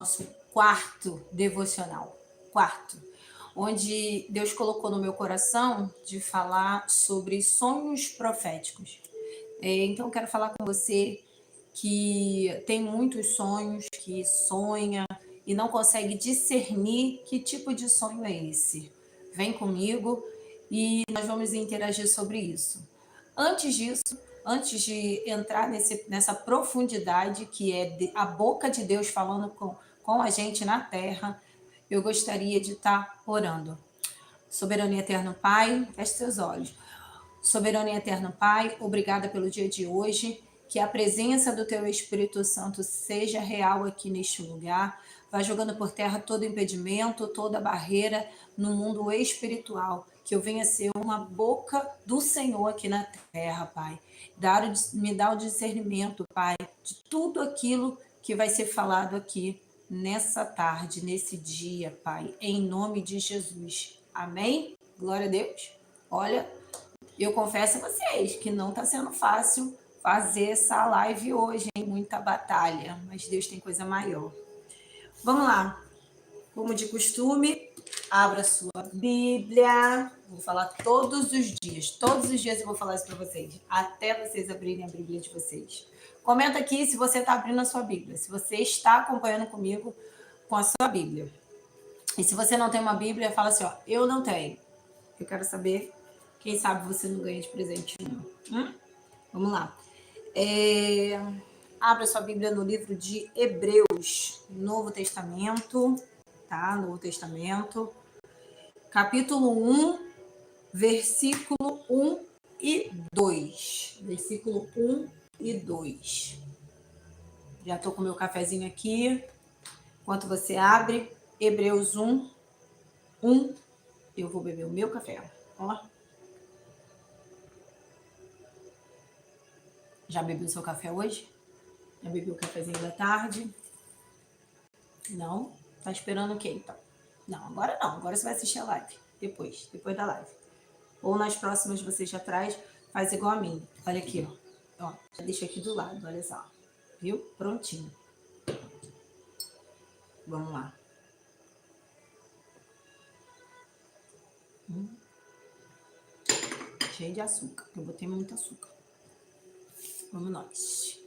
nosso quarto devocional, onde Deus colocou no meu coração de falar sobre sonhos proféticos. Então, eu quero falar com você que tem muitos sonhos, que sonha e não consegue discernir que tipo de sonho é esse. Vem comigo e nós vamos interagir sobre isso. Antes disso, antes de entrar nessa profundidade que é a boca de Deus falando com a gente na terra, eu gostaria de estar orando. Soberano e eterno Pai, feche seus olhos. Soberano e eterno Pai, obrigada pelo dia de hoje. Que a presença do Teu Espírito Santo seja real aqui neste lugar. Vai jogando por terra todo impedimento, toda barreira no mundo espiritual. Que eu venha ser uma boca do Senhor aqui na terra, Pai. Me dá o discernimento, Pai, de tudo aquilo que vai ser falado aqui nessa tarde, nesse dia, Pai. Em nome de Jesus. Amém? Glória a Deus. Olha, eu confesso a vocês que não está sendo fácil fazer essa live hoje, hein? Muita batalha, mas Deus tem coisa maior. Vamos lá. Como de costume, abra sua Bíblia. Vou falar todos os dias eu vou falar isso para vocês, até vocês abrirem a Bíblia de vocês. Comenta aqui se você está abrindo a sua Bíblia, se você está acompanhando comigo com a sua Bíblia. E se você não tem uma Bíblia, fala assim, ó, eu não tenho. Eu quero saber, quem sabe você não ganha de presente não. Vamos lá. Abra sua Bíblia no livro de Hebreus, Novo Testamento, tá? Novo Testamento, capítulo 1, versículo 1 e 2. Versículo 1 e 2. Já estou com o meu cafezinho aqui. Enquanto você abre, Hebreus 1, eu vou beber o meu café. Ó. Já bebeu seu café hoje? Já bebeu o cafezinho da tarde? Não? Tá esperando o quê, então? Não, agora não. Agora você vai assistir a live. Depois da live. Ou nas próximas você já traz, faz igual a mim. Olha aqui, ó. Ó, já deixa aqui do lado, olha só. Viu? Prontinho. Vamos lá. Cheio de açúcar. Eu botei muito açúcar. Vamos nós.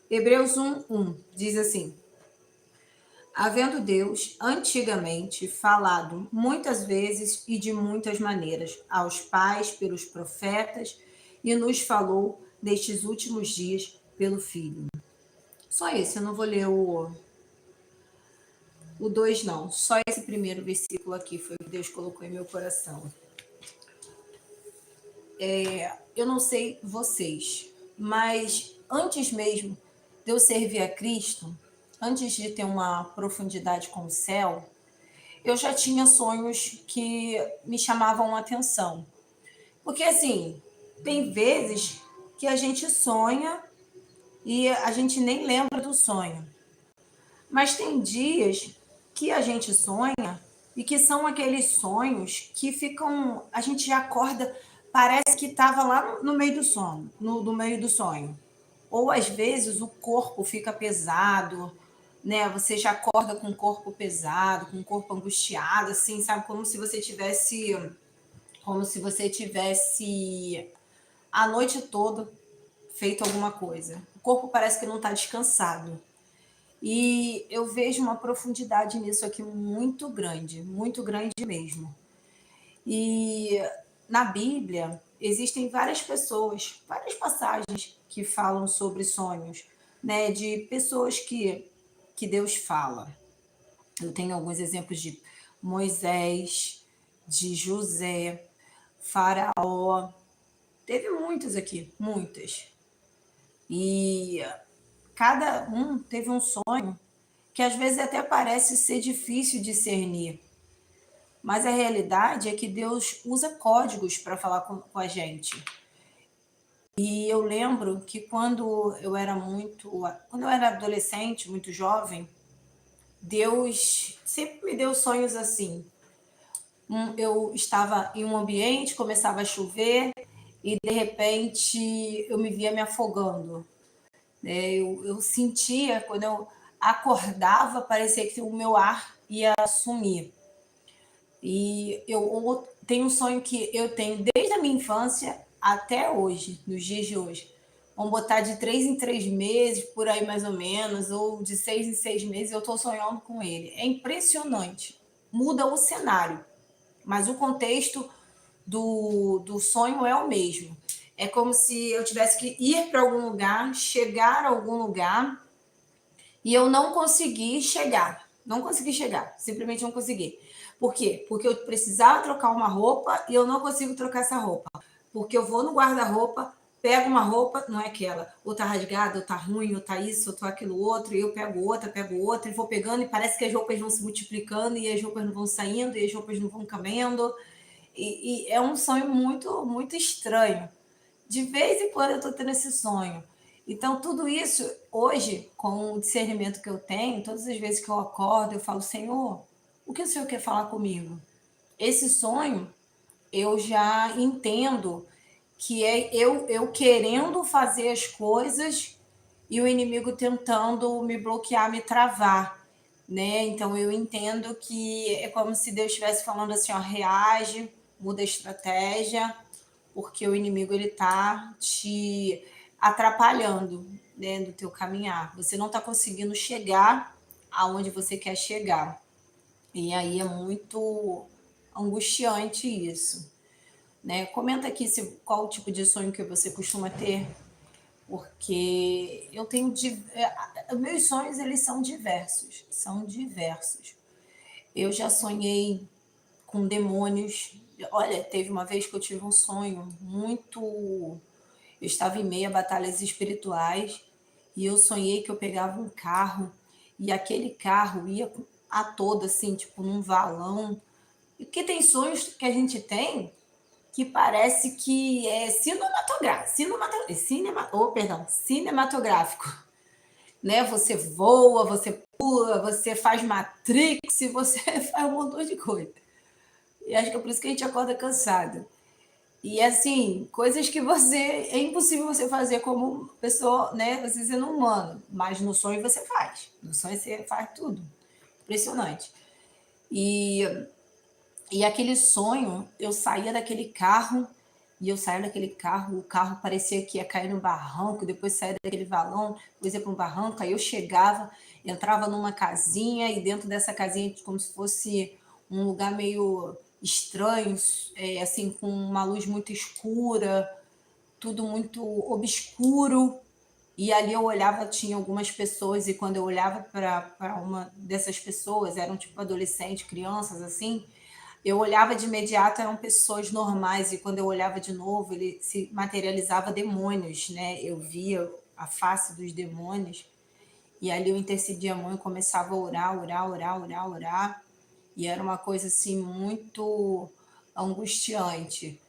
Hebreus 1 diz assim: havendo Deus antigamente falado muitas vezes e de muitas maneiras aos pais pelos profetas, e nos falou nestes últimos dias pelo Filho. Só esse, eu não vou ler o 2 não, só esse primeiro versículo aqui foi o que Deus colocou em meu coração. Eu não sei vocês, mas antes mesmo de eu servir a Cristo, antes de ter uma profundidade com o céu, eu já tinha sonhos que me chamavam a atenção. Porque, assim, tem vezes que a gente sonha e a gente nem lembra do sonho. Mas tem dias que a gente sonha e que são aqueles sonhos que ficam... A gente já acorda, parece que estava lá no meio do sono, no meio do sonho. Ou, às vezes, o corpo fica pesado, né? Você já acorda com o corpo pesado, com o corpo angustiado, assim, sabe? Como se você tivesse a noite toda feito alguma coisa. O corpo parece que não está descansado. E eu vejo uma profundidade nisso aqui muito grande mesmo. E na Bíblia existem várias pessoas, várias passagens que falam sobre sonhos, né? De pessoas que Deus fala. Eu tenho alguns exemplos de Moisés, de José, Faraó. Teve muitos aqui, muitas. E cada um teve um sonho que às vezes até parece ser difícil de discernir. Mas a realidade é que Deus usa códigos para falar com a gente. E eu lembro que quando eu era adolescente, muito jovem, Deus sempre me deu sonhos assim. Eu estava em um ambiente, começava a chover e de repente eu me via me afogando. né? Eu sentia, quando eu acordava, parecia que o meu ar ia sumir. E eu tenho um sonho que eu tenho desde a minha infância até hoje, nos dias de hoje. Vamos botar de 3 em 3 meses, por aí mais ou menos, ou de 6 em 6 meses, eu estou sonhando com ele. É impressionante. Muda o cenário, mas o contexto do sonho é o mesmo. É como se eu tivesse que ir para algum lugar, chegar a algum lugar, e eu não consegui chegar. Não consegui chegar. Simplesmente não consegui. Por quê? Porque eu precisava trocar uma roupa e eu não consigo trocar essa roupa. Porque eu vou no guarda-roupa, pego uma roupa, não é aquela, ou tá rasgada, ou tá ruim, ou tá isso, ou tá aquilo outro, e eu pego outra, e vou pegando, e parece que as roupas vão se multiplicando, e as roupas não vão saindo, e as roupas não vão cabendo. E é um sonho muito, muito estranho. De vez em quando eu estou tendo esse sonho. Então, tudo isso, hoje, com o discernimento que eu tenho, todas as vezes que eu acordo, eu falo, Senhor, o que o Senhor quer falar comigo? Esse sonho, eu já entendo que é eu querendo fazer as coisas e o inimigo tentando me bloquear, me travar, né? Então, eu entendo que é como se Deus estivesse falando assim, ó, reage, muda a estratégia, porque o inimigo ele tá te atrapalhando, né, do teu caminhar. Você não está conseguindo chegar aonde você quer chegar. E aí é muito angustiante isso, né? Comenta aqui qual o tipo de sonho que você costuma ter, porque eu tenho meus sonhos eles são diversos, são diversos. Eu já sonhei com demônios. Olha, teve uma vez que eu tive um sonho muito. Eu estava em meio a batalhas espirituais e eu sonhei que eu pegava um carro e aquele carro ia a todo, assim, tipo num valão. E porque tem sonhos que a gente tem que parece que é cinematográfico, né? Você voa, você pula, você faz Matrix, você faz um montão de coisa. E acho que é por isso que a gente acorda cansado. E assim, coisas que você é impossível você fazer como pessoa, né? Você sendo humano, mas no sonho você faz. No sonho você faz tudo. Impressionante. E, e aquele sonho, eu saía daquele carro e eu saía daquele carro, o carro parecia que ia cair no barranco, depois saía daquele valão, depois ia para um barranco, aí eu chegava, entrava numa casinha e dentro dessa casinha, como se fosse um lugar meio estranho, assim, com uma luz muito escura, tudo muito obscuro. E ali eu olhava, tinha algumas pessoas, e quando eu olhava para uma dessas pessoas, eram tipo adolescentes, crianças, assim, eu olhava de imediato, eram pessoas normais, e quando eu olhava de novo, ele se materializava demônios, né? Eu via a face dos demônios, e ali eu intercedia a mão e começava a orar, orar, orar, orar, orar, e era uma coisa assim muito angustiante.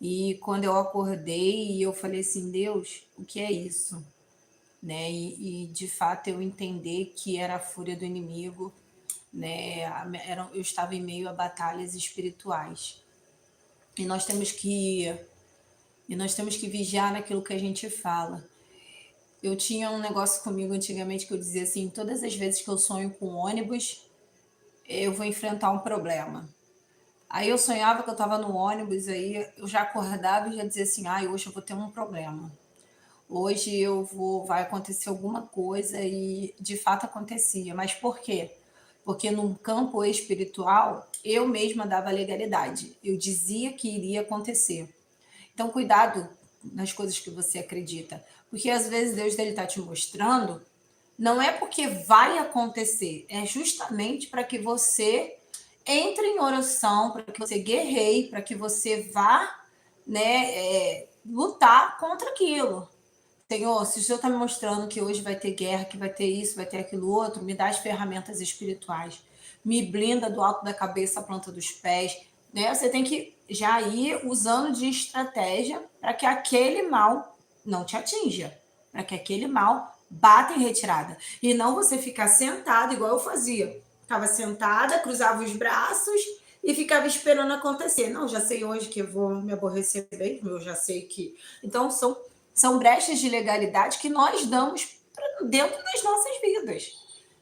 E quando eu acordei, eu falei assim, Deus, o que é isso? Né? E de fato eu entender que era a fúria do inimigo, né? Eu estava em meio a batalhas espirituais. E nós temos que vigiar naquilo que a gente fala. Eu tinha um negócio comigo antigamente que eu dizia assim, todas as vezes que eu sonho com ônibus, eu vou enfrentar um problema. Aí eu sonhava que eu estava no ônibus, aí eu já acordava e já dizia assim, hoje eu vou ter um problema. Hoje vai acontecer alguma coisa, e de fato acontecia. Mas por quê? Porque no campo espiritual, eu mesma dava legalidade. Eu dizia que iria acontecer. Então, cuidado nas coisas que você acredita. Porque às vezes Deus está te mostrando, não é porque vai acontecer, é justamente para que você entre em oração, para que você guerreie, para que você vá, né, lutar contra aquilo. Senhor, se o Senhor está me mostrando que hoje vai ter guerra, que vai ter isso, vai ter aquilo outro, me dá as ferramentas espirituais. Me blinda do alto da cabeça à planta dos pés. Né? Você tem que já ir usando de estratégia para que aquele mal não te atinja. Para que aquele mal bata em retirada. E não você ficar sentado, igual eu fazia. Estava sentada, cruzava os braços e ficava esperando acontecer. Não, já sei hoje que eu vou me aborrecer bem, eu já sei que... Então, são São brechas de legalidade que nós damos dentro das nossas vidas.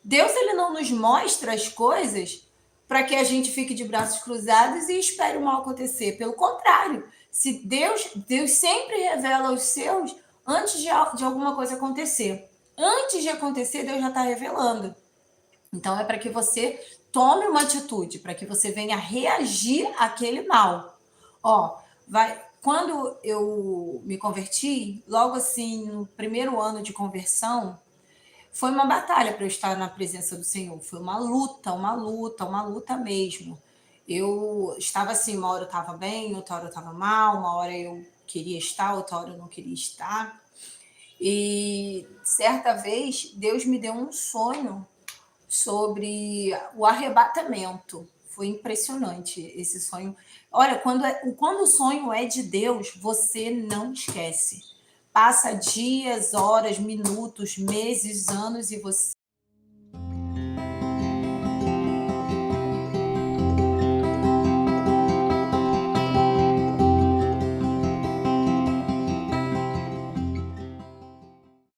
Deus, ele não nos mostra as coisas para que a gente fique de braços cruzados e espere o mal acontecer. Pelo contrário, se Deus sempre revela os seus antes de alguma coisa acontecer. Antes de acontecer, Deus já está revelando. Então, é para que você tome uma atitude, para que você venha reagir àquele mal. Ó, quando eu me converti, logo assim, no primeiro ano de conversão, foi uma batalha para eu estar na presença do Senhor. Foi uma luta mesmo. Eu estava assim, uma hora eu estava bem, outra hora eu estava mal, uma hora eu queria estar, outra hora eu não queria estar. E certa vez, Deus me deu um sonho sobre o arrebatamento. Foi impressionante esse sonho. Olha, quando o sonho é de Deus, você não esquece. Passa dias, horas, minutos, meses, anos e você